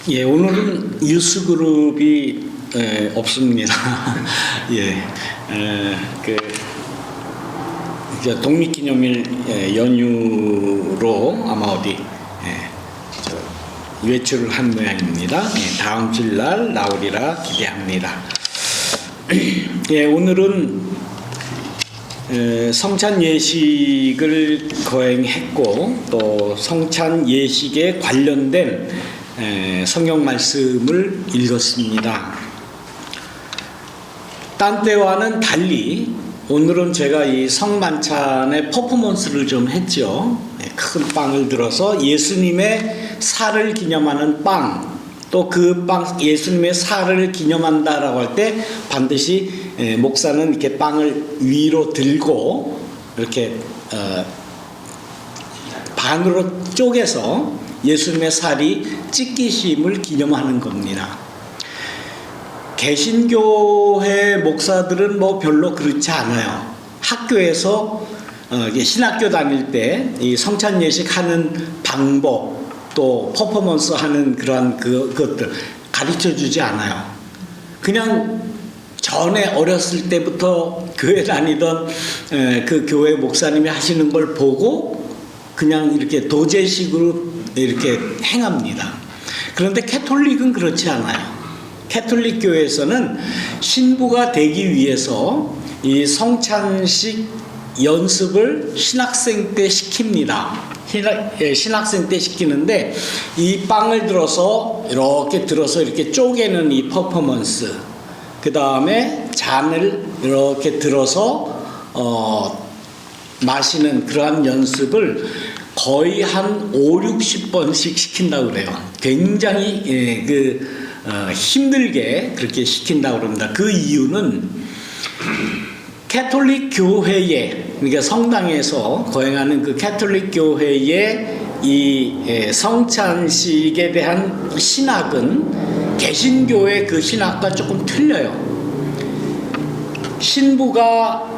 예, 오늘은 뉴스그룹이 없습니다. 예, 이제 독립기념일 연휴로 아마 어디 외출을 한 모양입니다. 예, 다음 주일날 나오리라 기대합니다. 예, 오늘은 성찬 예식을 거행했고 또 성찬 예식에 관련된 성경 말씀을 읽었습니다. 딴 때와는 달리 오늘은 제가 이 성만찬의 퍼포먼스를 좀 했죠. 큰 빵을 들어서 예수님의 살을 기념하는 빵, 또 그 빵, 예수님의 살을 기념한다라고 할 때 반드시 목사는 이렇게 빵을 위로 들고 이렇게 반으로 쪼개서 예수님의 살이 찢기심을 기념하는 겁니다. 개신교회 목사들은 뭐 별로 그렇지 않아요. 학교에서 신학교 다닐 때 이 성찬 예식 하는 방법 또 퍼포먼스 하는 그러한 그것들 가르쳐 주지 않아요. 그냥 전에 어렸을 때부터 교회 다니던 그 교회 목사님이 하시는 걸 보고 그냥 이렇게 도제식으로 이렇게 행합니다. 그런데 캐톨릭은 그렇지 않아요. 캐톨릭 교회에서는 신부가 되기 위해서 이 성찬식 연습을 신학생 때 시킵니다. 신학생 때 시키는데 이 빵을 들어서 이렇게 쪼개는 이 퍼포먼스, 그 다음에 잔을 이렇게 들어서 마시는 그러한 연습을 거의 한 50-60번씩 시킨다고 그래요. 굉장히 힘들게 그렇게 시킨다고 그럽니다. 그 이유는 캐톨릭 교회에, 그러니까 성당에서 거행하는 그 캐톨릭 교회의 이 성찬식에 대한 신학은 개신교의 그 신학과 조금 틀려요. 신부가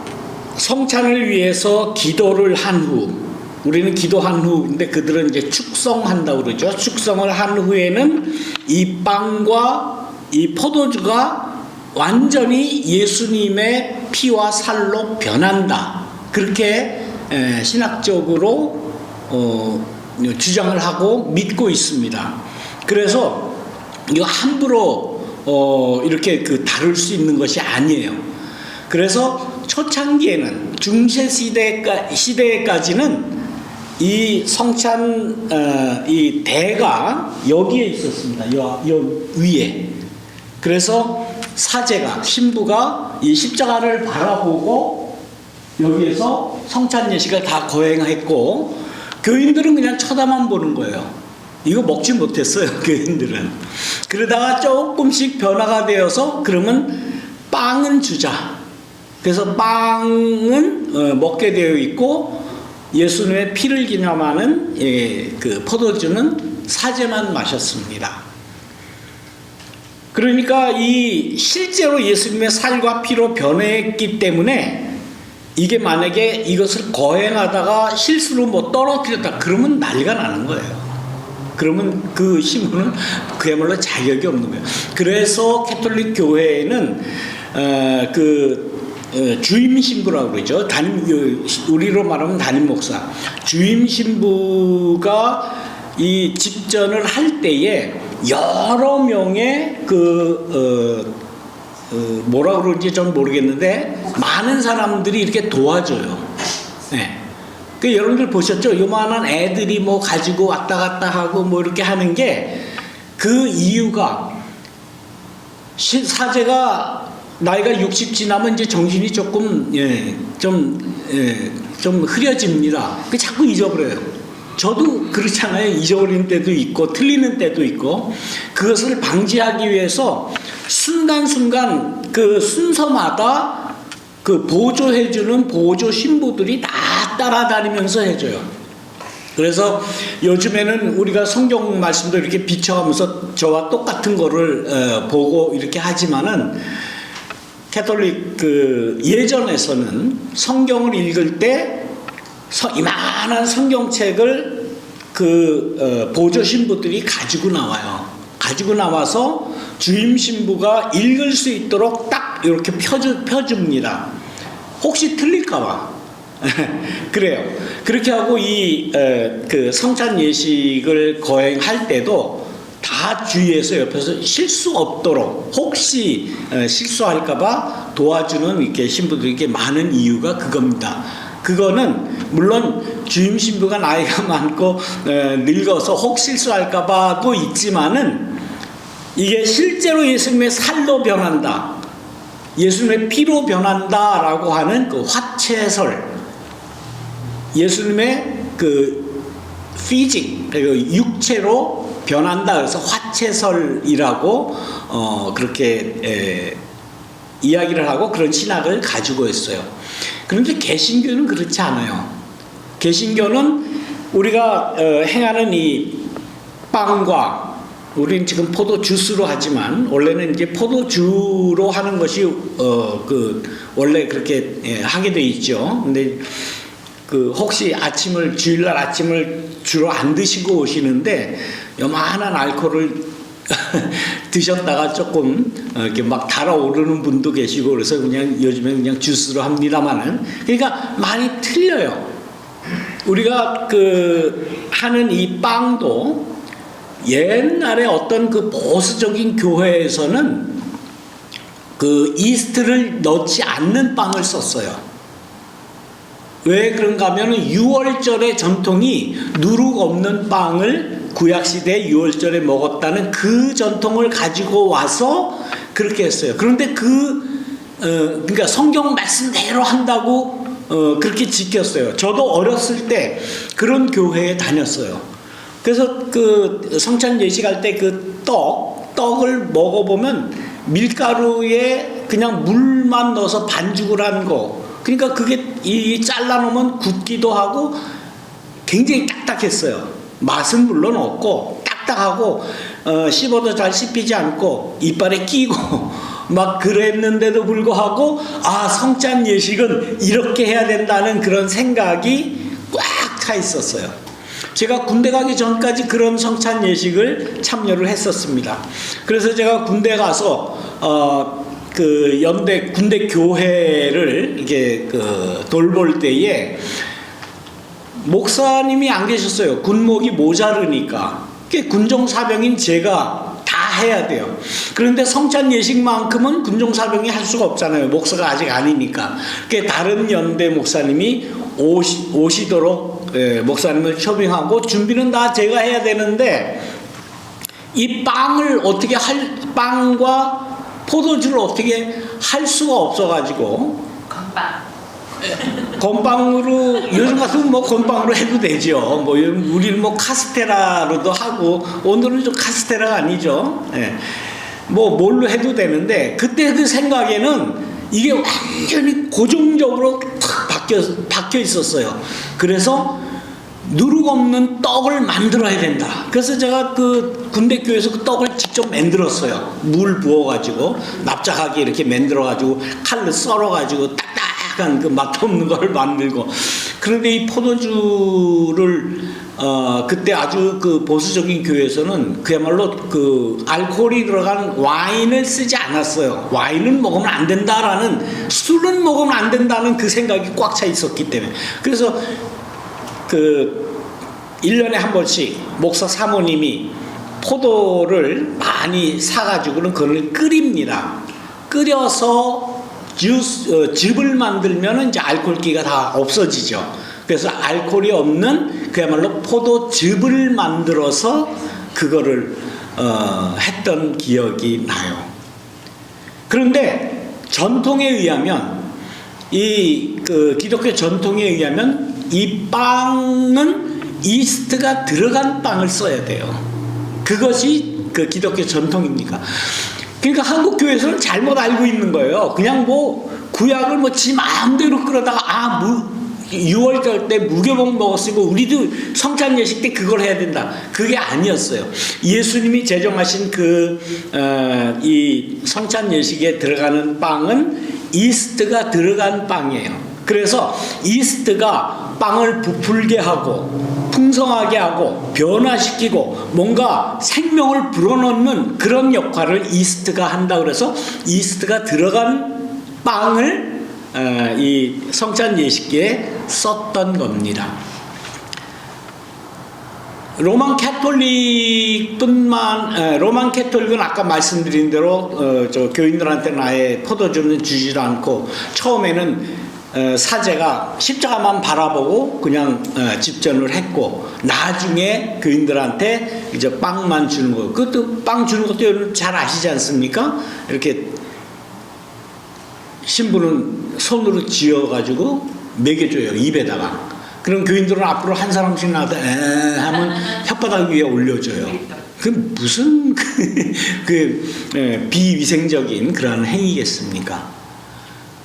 성찬을 위해서 기도를 한 후, 우리는 기도한 후인데 그들은 이제 축성한다고 그러죠. 축성을 한 후에는 이 빵과 이 포도주가 완전히 예수님의 피와 살로 변한다. 그렇게 신학적으로 주장을 하고 믿고 있습니다. 그래서 이거 함부로 이렇게 다룰 수 있는 것이 아니에요. 그래서 초창기에는 중세 시대까지는 이 성찬 이 대가 여기에 있었습니다. 요 위에. 그래서 사제가, 신부가 이 십자가를 바라보고 여기에서 성찬 예식을 다 거행했고 교인들은 그냥 쳐다만 보는 거예요. 이거 먹지 못했어요, 교인들은. 그러다가 조금씩 변화가 되어서 그러면 빵은 주자. 그래서 빵은 먹게 되어 있고 예수님의 피를 기념하는 그 포도주는 사제만 마셨습니다. 그러니까 이 실제로 예수님의 살과 피로 변했기 때문에 이게 만약에 이것을 거행하다가 실수로 뭐 떨어뜨렸다 그러면 난리가 나는 거예요. 그러면 그 신부는 그야말로 자격이 없는 거예요. 그래서 캐톨릭 교회에는 주임 신부라고 그러죠. 우리로 말하면 담임 목사. 주임 신부가 이 집전을 할 때에 여러 명의 뭐라 그러는지 전 모르겠는데 많은 사람들이 이렇게 도와줘요. 네. 그 여러분들 보셨죠? 요만한 애들이 뭐 가지고 왔다 갔다 하고 뭐 이렇게 하는 게 그 이유가 사제가 나이가 60 지나면 이제 정신이 조금 좀 흐려집니다. 그 자꾸 잊어버려요. 저도 그렇잖아요. 잊어버리는 때도 있고 틀리는 때도 있고 그것을 방지하기 위해서 순간순간 그 순서마다 그 보조해주는 보조 신부들이 다 따라다니면서 해줘요. 그래서 요즘에는 우리가 성경 말씀도 이렇게 비춰가면서 저와 똑같은 거를 보고 이렇게 하지만은 캐톨릭 예전에서는 성경을 읽을 때 이만한 성경책을 보조 신부들이 가지고 나와요. 가지고 나와서 주임 신부가 읽을 수 있도록 딱 이렇게 펴줍니다. 혹시 틀릴까봐. 그래요. 그렇게 하고 그 성찬 예식을 거행할 때도 다 주의해서 옆에서 실수 없도록, 혹시 실수할까봐 도와주는 이렇게 신부들에게 많은 이유가 그겁니다. 그거는 물론 주임 신부가 나이가 많고 늙어서 혹 실수할까봐도 있지만은, 이게 실제로 예수님의 살로 변한다, 예수님의 피로 변한다라고 하는 그 화채설, 예수님의 그 피직, 육체로 변한다, 그래서 화채설이라고 그렇게 이야기를 하고 그런 신학을 가지고 있어요. 그런데 개신교는 그렇지 않아요. 개신교는 우리가 행하는 이 빵과, 우리는 지금 포도 주스로 하지만 원래는 이제 포도주로 하는 것이 원래 그렇게 하게 돼 있죠. 근데 혹시 주일날 아침을 주로 안 드시고 오시는데 요만한 알코올을 드셨다가 조금 이렇게 막 달아오르는 분도 계시고, 그래서 그냥 요즘에 그냥 주스로 합니다만은, 그러니까 많이 틀려요. 우리가 하는 이 빵도 옛날에 어떤 그 보수적인 교회에서는 그 이스트를 넣지 않는 빵을 썼어요. 왜 그런가 하면은 유월절의 전통이 누룩 없는 빵을 구약시대 유월절에 먹었다는 그 전통을 가지고 와서 그렇게 했어요. 그런데 그러니까 성경 말씀대로 한다고 그렇게 지켰어요. 저도 어렸을 때 그런 교회에 다녔어요. 그래서 성찬 예식할 때 떡을 먹어보면 밀가루에 그냥 물만 넣어서 반죽을 한 거, 그러니까 그게 잘라놓으면 굳기도 하고 굉장히 딱딱했어요. 맛은 물론 없고 딱딱하고 씹어도 잘 씹히지 않고 이빨에 끼고 막 그랬는데도 불구하고, 성찬 예식은 이렇게 해야 된다는 그런 생각이 꽉 차 있었어요. 제가 군대 가기 전까지 그런 성찬 예식을 참여를 했었습니다. 그래서 제가 군대 가서 연대 군대 교회를 이렇게 돌볼 때에 목사님이 안 계셨어요. 군목이 모자르니까. 군종사병인 제가 다 해야 돼요. 그런데 성찬 예식만큼은 군종사병이 할 수가 없잖아요. 목사가 아직 아니니까. 다른 연대 목사님이 오시도록 목사님을 초빙하고 준비는 다 제가 해야 되는데, 이 빵과 포도주를 어떻게 할 수가 없어가지고 건빵으로, 요즘 같으면 건빵으로 해도 되죠. 우리는 카스테라로도 하고, 오늘은 좀 카스테라가 아니죠. 뭘로 해도 되는데, 그때 그 생각에는 이게 완전히 고정적으로 탁 박혀 있었어요. 그래서 누룩 없는 떡을 만들어야 된다. 그래서 제가 군대교회에서 그 떡을 직접 만들었어요. 물 부어가지고 납작하게 이렇게 만들어가지고 칼로 썰어가지고 딱딱한 맛없는 걸 만들고. 그런데 이 포도주를 그때 아주 보수적인 교회에서는 그야말로 알코올이 들어간 와인을 쓰지 않았어요. 와인은 먹으면 안 된다라는, 술은 먹으면 안 된다는 그 생각이 꽉 차 있었기 때문에. 그래서 1년에 한 번씩 목사 사모님이 포도를 많이 사가지고는 그걸 끓입니다. 끓여서 즙을 만들면 이제 알코올기가 다 없어지죠. 그래서 알코올이 없는 그야말로 포도즙을 만들어서 그거를 했던 기억이 나요. 그런데 전통에 의하면, 기독교 전통에 의하면 이 빵은 이스트가 들어간 빵을 써야 돼요. 그것이 기독교 전통입니까? 그러니까 한국 교회에서는 잘못 알고 있는 거예요. 그냥 구약을 지 마음대로 끌어다가 6월절 때 무교복 먹었으니까 우리도 성찬 예식 때 그걸 해야 된다. 그게 아니었어요. 예수님이 제정하신 이 성찬 예식에 들어가는 빵은 이스트가 들어간 빵이에요. 그래서 이스트가 빵을 부풀게 하고 풍성하게 하고 변화시키고 뭔가 생명을 불어넣는 그런 역할을 이스트가 한다. 그래서 이스트가 들어간 빵을 이 성찬 예식기에 썼던 겁니다. 로만 캐톨릭은 아까 말씀드린 대로 저 교인들한테는 아예 포도주는 주지도 않고, 처음에는 사제가 십자가만 바라보고 그냥 집전을 했고, 나중에 교인들한테 이제 빵만 주는 거. 그것도 빵 주는 것도 여러분 잘 아시지 않습니까? 이렇게 신부는 손으로 쥐어가지고 먹여줘요, 입에다가. 그럼 교인들은 앞으로 한 사람씩 나와서 하면 혓바닥 위에 올려줘요. 그 무슨 비위생적인 그런 행위겠습니까?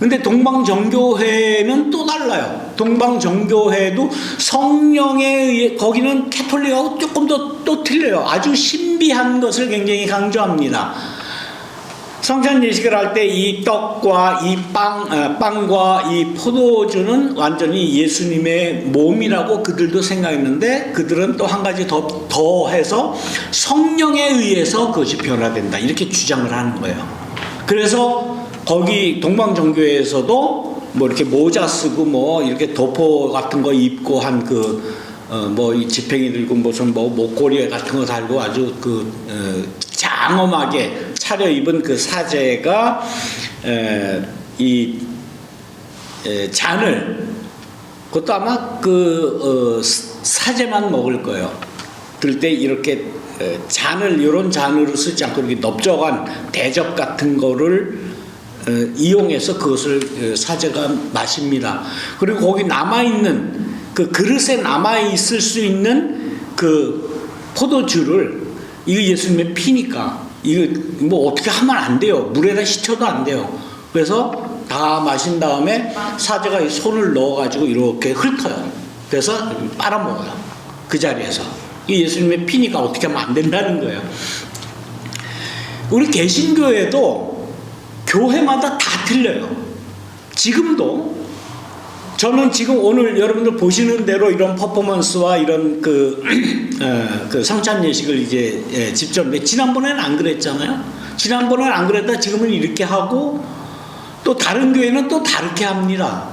근데 동방정교회는 또 달라요. 동방정교회도 성령에 의해, 거기는 캐톨릭하고 조금 또 틀려요. 아주 신비한 것을 굉장히 강조합니다. 성찬 예식을 할 때 이 떡과 이 빵과 이 포도주는 완전히 예수님의 몸이라고 그들도 생각했는데, 그들은 또 한 가지 더 해서 성령에 의해서 그것이 변화된다, 이렇게 주장을 하는 거예요. 그래서 거기 동방정교회에서도 뭐 이렇게 모자 쓰고 뭐 이렇게 도포 같은 거 입고 한 뭐 이 지팽이 들고 무슨 뭐 목걸이 같은 거 달고 아주 장엄하게 차려입은 그 사제가 이 잔을, 그것도 아마 사제만 먹을 거예요. 들 때 이렇게 잔을 이런 잔으로 쓰지 않고 이렇게 넓적한 대접 같은 거를 이용해서 그것을 사제가 마십니다. 그리고 거기 남아있는 그 그릇에 남아있을 수 있는 그 포도주를, 이거 예수님의 피니까 이거 뭐 어떻게 하면 안 돼요. 물에다 씻혀도 안 돼요. 그래서 다 마신 다음에 사제가 이 손을 넣어가지고 이렇게 훑어요. 그래서 빨아먹어요. 그 자리에서. 이 예수님의 피니까 어떻게 하면 안 된다는 거예요. 우리 개신교회도 교회마다 다 틀려요. 지금도 저는 지금 오늘 여러분들 보시는 대로 이런 퍼포먼스와 이런 그 성찬 예식을 이제 직접, 지난번에는 안 그랬잖아요. 지난번에는 안 그랬다 지금은 이렇게 하고, 또 다른 교회는 또 다르게 합니다.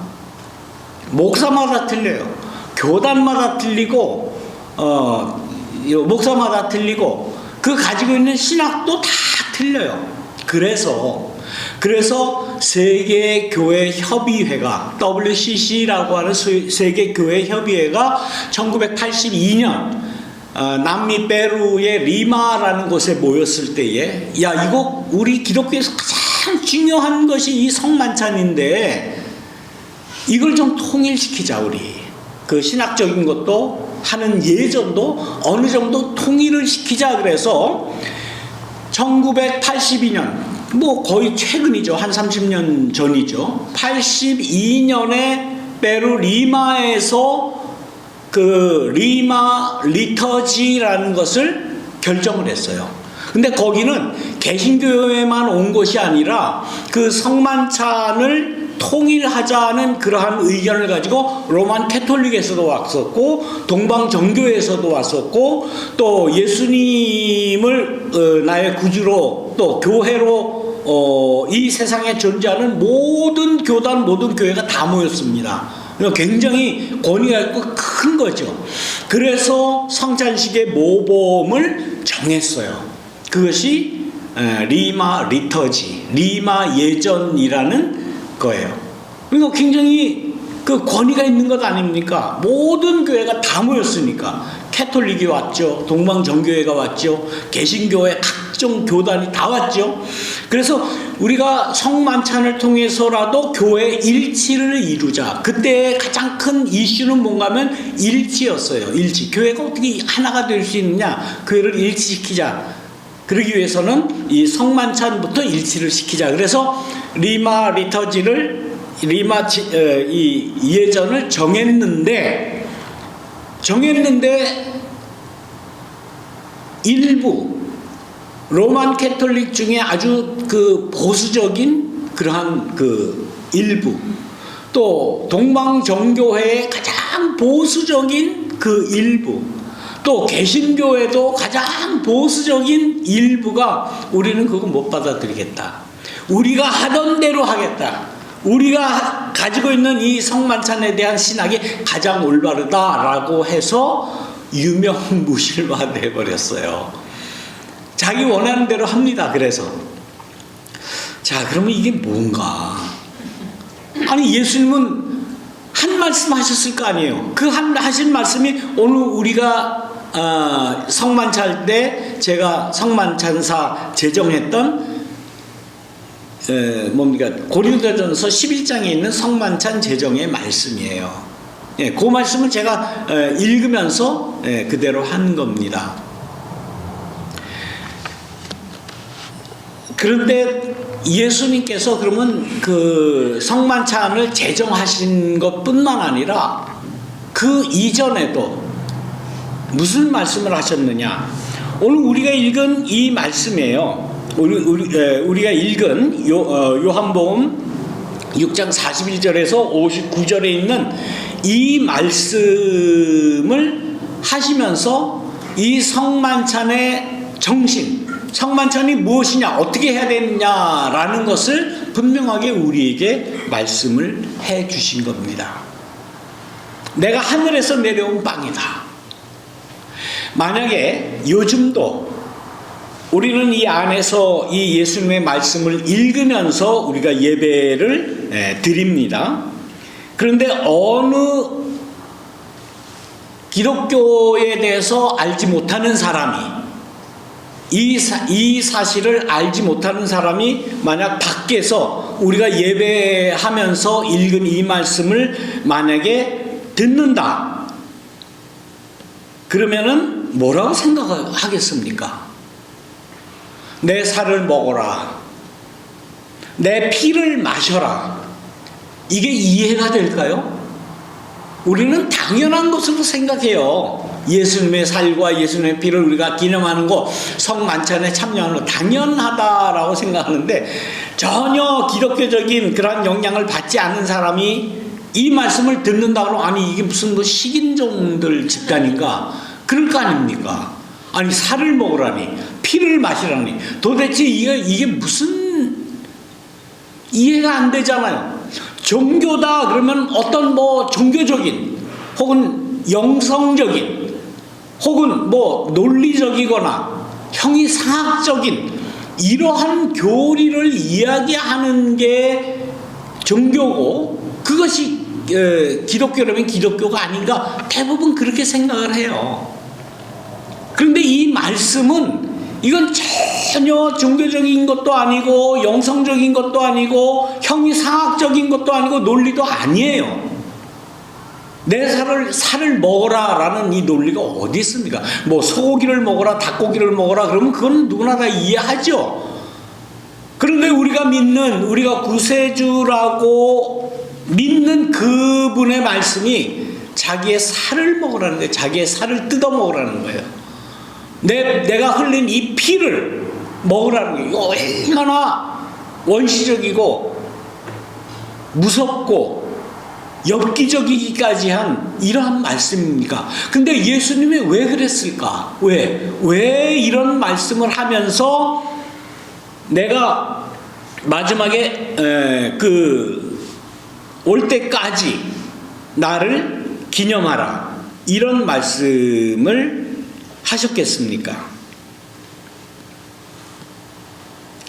목사마다 틀려요. 교단마다 틀리고 목사마다 틀리고, 그 가지고 있는 신학도 다 틀려요. 그래서 세계교회협의회가, WCC라고 하는 세계교회협의회가 1982년 남미 페루의 리마라는 곳에 모였을 때에, 야, 이거 우리 기독교에서 가장 중요한 것이 이 성만찬인데 이걸 좀 통일시키자. 우리 그 신학적인 것도 하는 예전도 어느 정도 통일을 시키자. 그래서 1982년, 뭐 거의 최근이죠. 한 30년 전이죠. 82년에 페루 리마에서 그 리마 리터지라는 것을 결정을 했어요. 근데 거기는 개신교회만 온 것이 아니라 그 성만찬을 통일하자는 그러한 의견을 가지고 로만 캐톨릭에서도 왔었고, 동방정교에서도 왔었고, 또 예수님을 나의 구주로, 또 교회로 이 세상에 존재하는 모든 교단, 모든 교회가 다 모였습니다. 굉장히 권위가 있고 큰 거죠. 그래서 성찬식의 모범을 정했어요. 그것이 리마 리터지, 리마 예전이라는 거예요. 그러니까 굉장히 그 권위가 있는 것 아닙니까? 모든 교회가 다 모였으니까. 캐톨릭이 왔죠. 동방정교회가 왔죠. 개신교회 각종 교단이 다 왔죠. 그래서 우리가 성만찬을 통해서라도 교회 일치를 이루자. 그때 가장 큰 이슈는 뭔가 하면 일치였어요. 일치. 교회가 어떻게 하나가 될 수 있느냐. 교회를 일치시키자. 그러기 위해서는 이 성만찬부터 일치를 시키자. 그래서 리마 리터지를, 이 예전을 정했는데 일부 로만 캐톨릭 중에 아주 그 보수적인 그러한 그 일부, 또 동방정교회의 가장 보수적인 그 일부, 또 개신교에도 가장 보수적인 일부가 우리는 그거 못 받아들이겠다, 우리가 하던 대로 하겠다, 우리가 가지고 있는 이 성만찬에 대한 신학이 가장 올바르다라고 해서 유명무실화 돼버렸어요. 자기 원하는 대로 합니다. 그래서 자, 그러면 이게 뭔가? 아니, 예수님은 한 말씀 하셨을 거 아니에요. 그 하신 말씀이 오늘 우리가 성만찬 때 제가 성만찬사 제정했던 뭡니까? 고린도전서 11장에 있는 성만찬 제정의 말씀이에요. 예, 그 말씀을 제가 읽으면서 그대로 한 겁니다. 그런데 예수님께서 그러면 그 성만찬을 제정하신 것뿐만 아니라 그 이전에도 무슨 말씀을 하셨느냐? 오늘 우리가 읽은 이 말씀이에요. 우리가 읽은 요한복음 6장 41절에서 59절에 있는 이 말씀을 하시면서 이 성만찬의 정신, 성만찬이 무엇이냐, 어떻게 해야 되느냐라는 것을 분명하게 우리에게 말씀을 해 주신 겁니다. 내가 하늘에서 내려온 빵이다. 만약에 요즘도 우리는 이 안에서 이 예수님의 말씀을 읽으면서 우리가 예배를 드립니다. 그런데 어느 기독교에 대해서 알지 못하는 사람이, 이 사실을 알지 못하는 사람이 만약 밖에서 우리가 예배하면서 읽은 이 말씀을 만약에 듣는다, 그러면은 뭐라고 생각하겠습니까? 내 살을 먹어라, 내 피를 마셔라, 이게 이해가 될까요? 우리는 당연한 것으로 생각해요. 예수님의 살과 예수님의 피를 우리가 기념하는 거, 성만찬에 참여하는 거 당연하다라고 생각하는데, 전혀 기독교적인 그런 영향을 받지 않은 사람이 이 말씀을 듣는다고 하면, 아니 이게 무슨 뭐 식인종들 집단인가, 그럴 거 아닙니까? 아니, 살을 먹으라니, 피를 마시라니, 도대체 이게 무슨 이해가 안 되잖아요. 종교다 그러면 어떤 뭐 종교적인 혹은 영성적인 혹은 뭐 논리적이거나 형이상학적인 이러한 교리를 이야기하는 게 종교고, 그것이 기독교라면 기독교가 아닌가, 대부분 그렇게 생각을 해요. 그런데 이 말씀은 이건 전혀 종교적인 것도 아니고 영성적인 것도 아니고 형이상학적인 것도 아니고 논리도 아니에요. 내 살을 먹어라 라는 이 논리가 어디 있습니까? 뭐 소고기를 먹어라, 닭고기를 먹어라 그러면 그건 누구나 다 이해하죠. 그런데 우리가 구세주라고 믿는 그분의 말씀이 자기의 살을 먹으라는 거예요. 자기의 살을 뜯어 먹으라는 거예요. 내가 흘린 이 피를 먹으라는 거예요. 이거 얼마나 원시적이고 무섭고 엽기적이기까지 한 이러한 말씀입니까? 근데 예수님이 왜 그랬을까? 왜 이런 말씀을 하면서 내가 마지막에 올 때까지 나를 기념하라, 이런 말씀을 하셨겠습니까?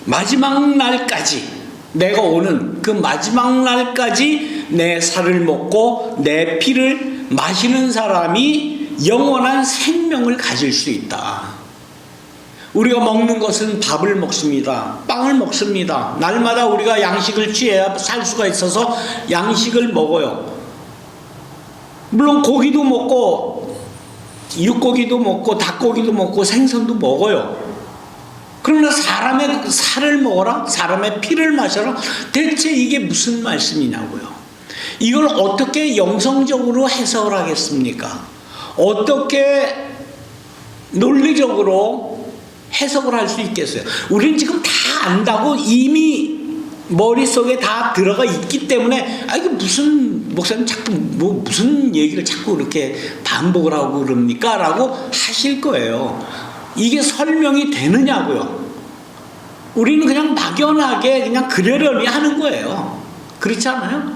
마지막 날까지, 내가 오는 그 마지막 날까지 내 살을 먹고 내 피를 마시는 사람이 영원한 생명을 가질 수 있다. 우리가 먹는 것은 밥을 먹습니다. 빵을 먹습니다. 날마다 우리가 양식을 취해야 살 수가 있어서 양식을 먹어요. 물론 고기도 먹고 육고기도 먹고 닭고기도 먹고 생선도 먹어요. 그러나 사람의 살을 먹어라, 사람의 피를 마셔라, 대체 이게 무슨 말씀이냐고요. 이걸 어떻게 영성적으로 해석을 하겠습니까? 어떻게 논리적으로 해석을 할 수 있겠어요? 우리는 지금 다 안다고 이미 머릿속에 다 들어가 있기 때문에 이게 무슨 목사님 자꾸 무슨 얘기를 자꾸 이렇게 반복을 하고 그럽니까? 라고 하실 거예요. 이게 설명이 되느냐고요. 우리는 그냥 막연하게 그냥 그러려니 하는 거예요. 그렇지 않아요?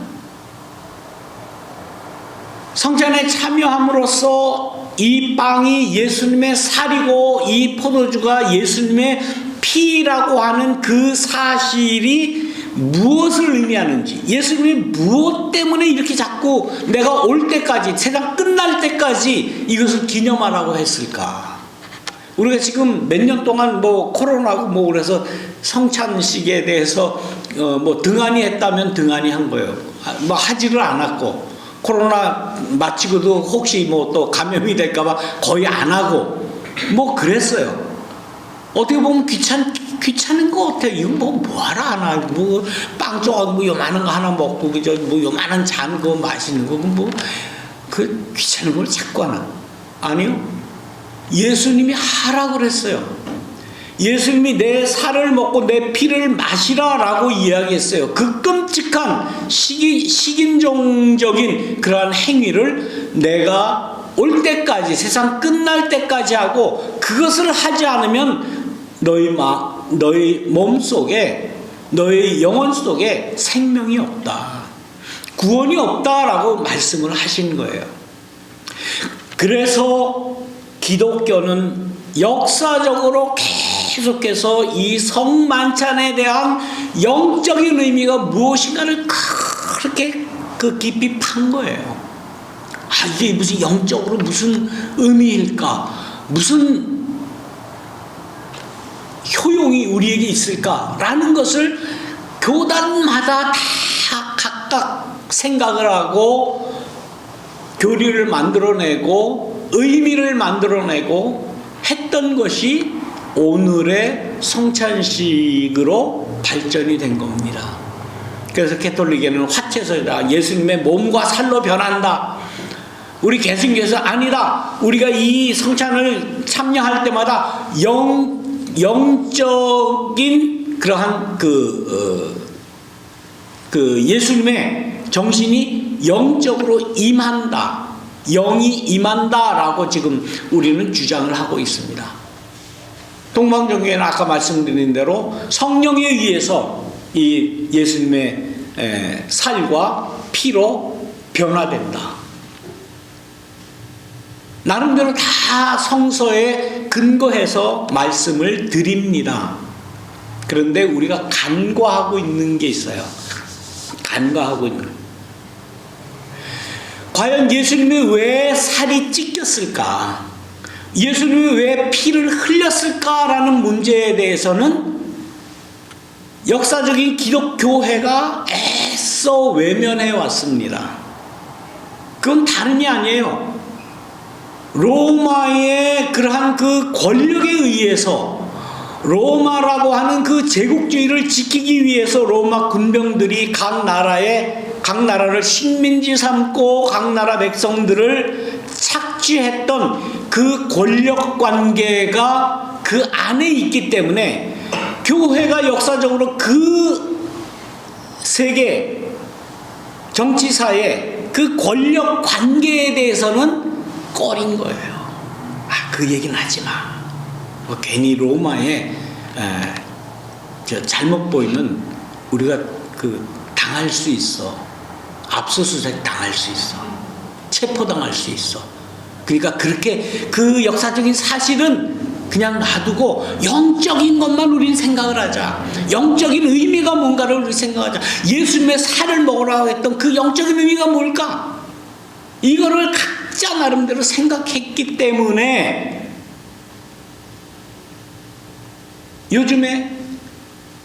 성찬에 참여함으로써 이 빵이 예수님의 살이고 이 포도주가 예수님의 피라고 하는 그 사실이 무엇을 의미하는지, 예수님이 무엇 때문에 이렇게 자꾸 내가 올 때까지, 세상 끝날 때까지 이것을 기념하라고 했을까? 우리가 지금 몇 년 동안 코로나고 그래서 성찬식에 대해서 등한히 했다면 등한히 한 거예요. 하지를 않았고, 코로나 마치고도 혹시 또 감염이 될까봐 거의 안 하고 그랬어요. 어떻게 보면 귀찮은 것 같아요. 이거 뭐하러 하나? 빵 조각 요만한 거 하나 먹고 요만한 잔 거 맛있는 거 그 귀찮은 걸 자꾸 하나? 아니요. 예수님이 하라고 그랬어요. 예수님이 내 살을 먹고 내 피를 마시라라고 이야기했어요. 그 끔찍한 식인종적인 그러한 행위를 내가 올 때까지, 세상 끝날 때까지 하고, 그것을 하지 않으면 너희 몸 속에, 너희 영혼 속에 생명이 없다, 구원이 없다라고 말씀을 하신 거예요. 그래서 기독교는 역사적으로 계속해서 이 성만찬에 대한 영적인 의미가 무엇인가를 그렇게 깊이 판 거예요. 이게 무슨 영적으로 무슨 의미일까? 무슨 효용이 우리에게 있을까라는 것을 교단마다 다 각각 생각을 하고 교리를 만들어내고 의미를 만들어내고 했던 것이 오늘의 성찬식으로 발전이 된 겁니다. 그래서 가톨릭에는 화채소이다, 예수님의 몸과 살로 변한다. 우리 개신교에서 아니다, 우리가 이 성찬을 참여할 때마다 영적인 그러한 예수님의 정신이 영적으로 임한다, 영이 임한다라고 지금 우리는 주장을 하고 있습니다. 동방정교회는 아까 말씀드린 대로 성령에 의해서 이 예수님의 살과 피로 변화된다. 나름대로 다 성서에 근거해서 말씀을 드립니다. 그런데 우리가 간과하고 있는 게 있어요. 간과하고 있는. 과연 예수님이 왜 살이 찢겼을까? 예수님이 왜 피를 흘렸을까라는 문제에 대해서는 역사적인 기독교회가 애써 외면해 왔습니다. 그건 다름이 아니에요. 로마의 그러한 그 권력에 의해서, 로마라고 하는 그 제국주의를 지키기 위해서 로마 군병들이 각 나라를 식민지 삼고 각 나라 백성들을 착취했던 그 권력 관계가 그 안에 있기 때문에 교회가 역사적으로 그 세계 정치사의 그 권력 관계에 대해서는 꺼린 거예요. 그 얘기는 하지 마. 괜히 로마에 잘못 보이면 우리가 당할 수 있어. 압수수색 당할 수 있어. 체포당할 수 있어. 그러니까 그렇게 그 역사적인 사실은 그냥 놔두고 영적인 것만 우리는 생각을 하자. 영적인 의미가 뭔가를 우리 생각하자. 예수님의 살을 먹으라고 했던 그 영적인 의미가 뭘까? 이거를 각자 나름대로 생각했기 때문에 요즘에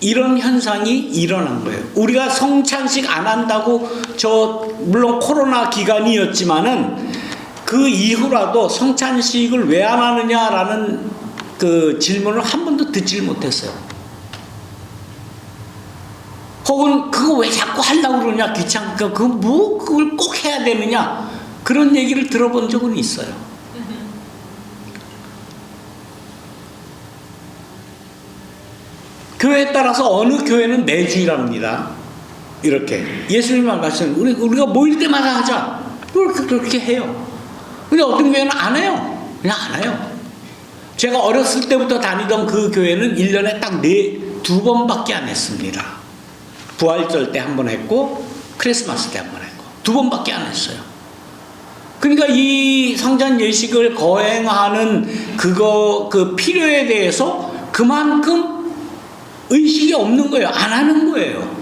이런 현상이 일어난 거예요. 우리가 성찬식 안 한다고, 물론 코로나 기간이었지만은 그 이후라도 성찬식을 왜 안 하느냐라는 그 질문을 한 번도 듣질 못했어요. 혹은 그거 왜 자꾸 하려고 그러냐, 귀찮으니까 그걸 꼭 해야 되느냐, 그런 얘기를 들어본 적은 있어요. 교회에 따라서 어느 교회는 매주일합니다. 이렇게 예수님만 가시는 우리가 모일 때마다 하자. 그렇게 해요. 근데 어떤 교회는 안 해요. 그냥 안 해요. 제가 어렸을 때부터 다니던 그 교회는 1년에 딱 2번밖에 안 했습니다. 부활절 때 한 번 했고 크리스마스 때 한 번 했고 2번밖에 안 했어요. 그러니까 이 성전 예식을 거행하는 그 필요에 대해서 그만큼 의식이 없는 거예요. 안 하는 거예요.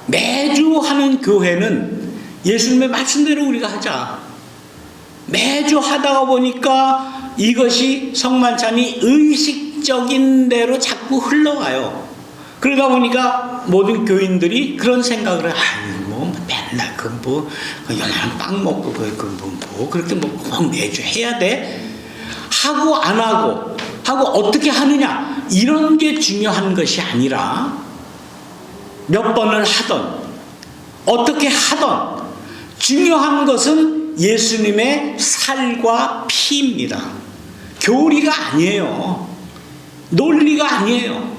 매주 하는 교회는 예수님의 말씀대로 우리가 하자. 매주 하다가 보니까 이것이 성만찬이 의식적인 대로 자꾸 흘러가요. 그러다 보니까 모든 교인들이 그런 생각을 해요. 맨날 요만한 빵 먹고 그렇게 꼭 매주 해야 돼? 하고 안 하고 어떻게 하느냐, 이런 게 중요한 것이 아니라 몇 번을 하던 어떻게 하던 중요한 것은 예수님의 살과 피입니다. 교리가 아니에요. 논리가 아니에요.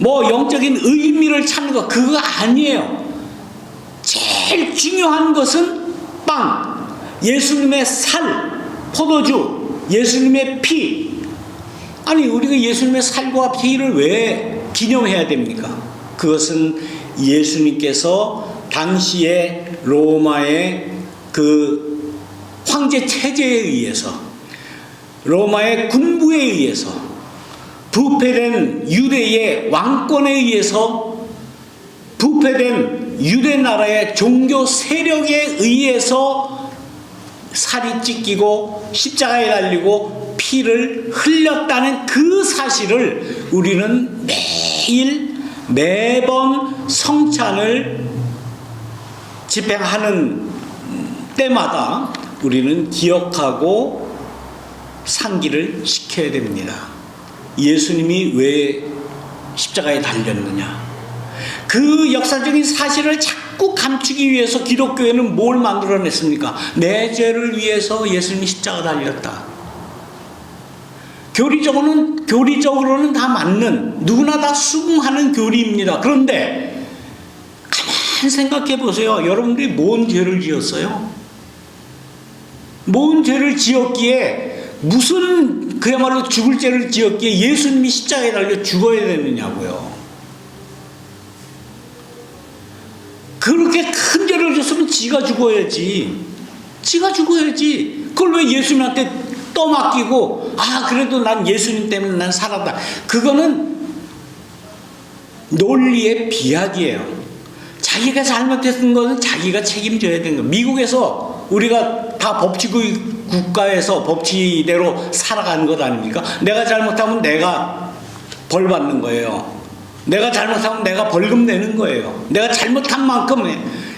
영적인 의미를 찾는 거 그거 아니에요. 제일 중요한 것은 빵, 예수님의 살, 포도주, 예수님의 피. 아니 우리가 예수님의 살과 피를 왜 기념해야 됩니까? 그것은 예수님께서 당시에 로마의 그 황제 체제에 의해서, 로마의 군부에 의해서, 부패된 유대의 왕권에 의해서, 부패된 유대 나라의 종교 세력에 의해서 살이 찢기고 십자가에 달리고 피를 흘렸다는 그 사실을 우리는 매번 성찬을 집행하는 때마다 우리는 기억하고 상기를 시켜야 됩니다. 예수님이 왜 십자가에 달렸느냐, 그 역사적인 사실을 자꾸 감추기 위해서 기독교회는 뭘 만들어냈습니까? 내 죄를 위해서 예수님이 십자가 달렸다. 교리적으로는 다 맞는, 누구나 다 수긍하는 교리입니다. 그런데 가만히 생각해 보세요. 여러분들이 뭔 죄를 지었어요? 뭔 죄를 지었기에, 무슨 그야말로 죽을 죄를 지었기에 예수님이 십자가에 달려 죽어야 되느냐고요. 그렇게 큰 죄를 졌으면 지가 죽어야지. 그걸 왜 예수님한테 떠맡기고, 그래도 난 예수님 때문에 난 살았다. 그거는 논리의 비약이에요. 자기가 잘못했던 것은 자기가 책임져야 되는 거예요. 미국에서 우리가 다 법치주의 국가에서 법치대로 살아가는 것 아닙니까? 내가 잘못하면 내가 벌 받는 거예요. 내가 잘못하면 내가 벌금 내는 거예요. 내가 잘못한 만큼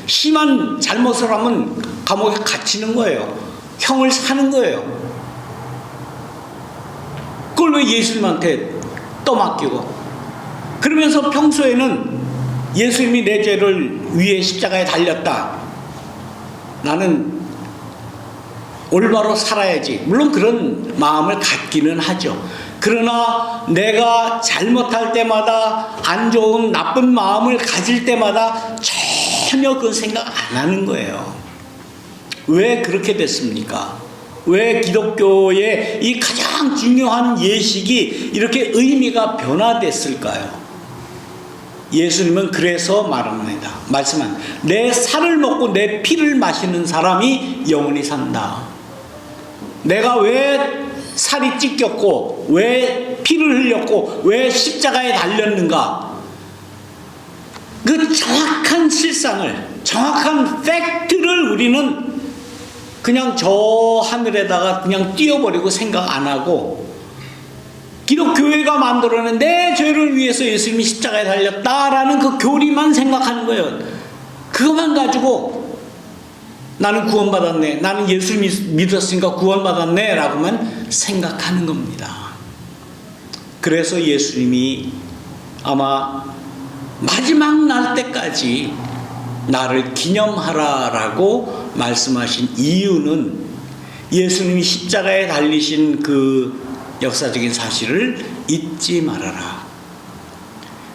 심한 잘못을 하면 감옥에 갇히는 거예요. 형을 사는 거예요. 그걸 왜 예수님한테 떠맡기고, 그러면서 평소에는 예수님이 내 죄를 위해 십자가에 달렸다, 나는 올바로 살아야지, 물론 그런 마음을 갖기는 하죠. 그러나 내가 잘못할 때마다, 안 좋은 나쁜 마음을 가질 때마다 전혀 그 생각 안 하는 거예요. 왜 그렇게 됐습니까? 왜 기독교의 이 가장 중요한 예식이 이렇게 의미가 변화됐을까요? 예수님은 그래서 말씀한, 내 살을 먹고 내 피를 마시는 사람이 영원히 산다. 내가 왜 살이 찢겼고, 왜 피를 흘렸고, 왜 십자가에 달렸는가, 그 정확한 실상을, 정확한 팩트를 우리는 그냥 저 하늘에다가 그냥 띄워버리고 생각 안 하고, 기독교회가 만들어낸 내 죄를 위해서 예수님이 십자가에 달렸다라는 그 교리만 생각하는 거예요. 그것만 가지고 나는 구원받았네, 나는 예수 믿었으니까 구원받았네 라고만 생각하는 겁니다. 그래서 예수님이 아마 마지막 날 때까지 나를 기념하라라고 말씀하신 이유는, 예수님이 십자가에 달리신 그 역사적인 사실을 잊지 말아라.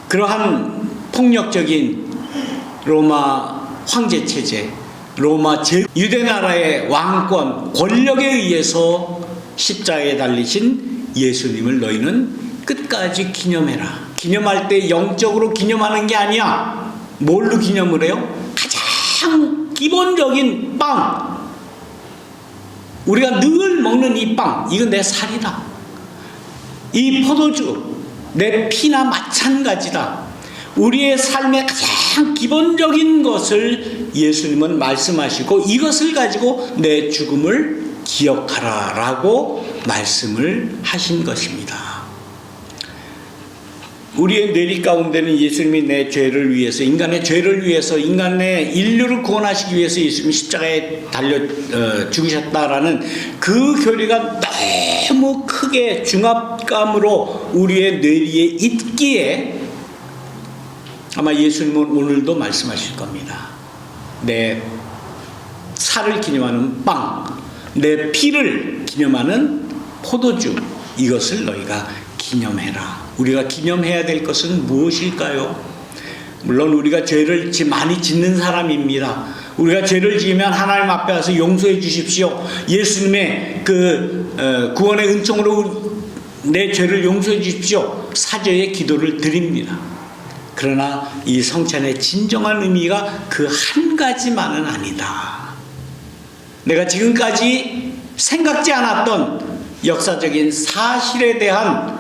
그러한 폭력적인 로마 황제 체제, 로마 유대 나라의 왕권, 권력에 의해서 십자가에 달리신 예수님을 너희는 끝까지 기념해라. 기념할 때 영적으로 기념하는 게 아니야. 뭘로 기념을 해요? 가장 기본적인 빵. 우리가 늘 먹는 이 빵, 이건 내 살이다. 이 포도주, 내 피나 마찬가지다. 우리의 삶의 가장 기본적인 것을 예수님은 말씀하시고 이것을 가지고 내 죽음을 기억하라 라고 말씀을 하신 것입니다. 우리의 뇌리 가운데는 예수님이 내 죄를 위해서, 인간의 죄를 위해서, 인간의 인류를 구원하시기 위해서 예수님이 십자가에 달려 죽으셨다라는 그 교리가 너무 크게 중압감으로 우리의 뇌리에 있기에 아마 예수님은 오늘도 말씀하실 겁니다. 내 살을 기념하는 빵, 내 피를 기념하는 포도주, 이것을 너희가 기념해라. 우리가 기념해야 될 것은 무엇일까요? 물론 우리가 죄를 많이 짓는 사람입니다. 우리가 죄를 지으면 하나님 앞에 와서 용서해 주십시오. 예수님의 그 구원의 은총으로 내 죄를 용서해 주십시오. 사죄의 기도를 드립니다. 그러나 이 성찬의 진정한 의미가 그 한 가지만은 아니다. 내가 지금까지 생각지 않았던 역사적인 사실에 대한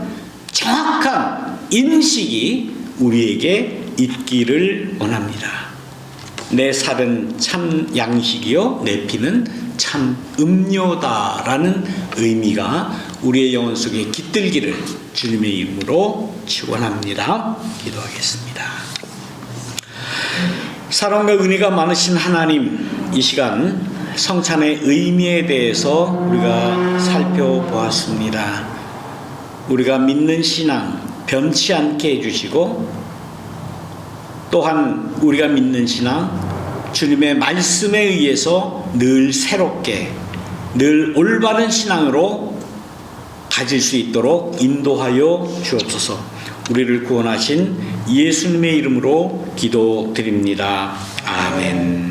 정확한 인식이 우리에게 있기를 원합니다. 내 살은 참 양식이요 내 피는 참 음료다라는 의미가 우리의 영혼 속에 깃들기를 주님의 이름으로 축원합니다. 기도하겠습니다. 사랑과 은혜가 많으신 하나님, 이 시간 성찬의 의미에 대해서 우리가 살펴보았습니다. 우리가 믿는 신앙 변치 않게 해주시고, 또한 우리가 믿는 신앙 주님의 말씀에 의해서 늘 새롭게, 늘 올바른 신앙으로 가질 수 있도록 인도하여 주옵소서. 우리를 구원하신 예수님의 이름으로 기도드립니다. 아멘.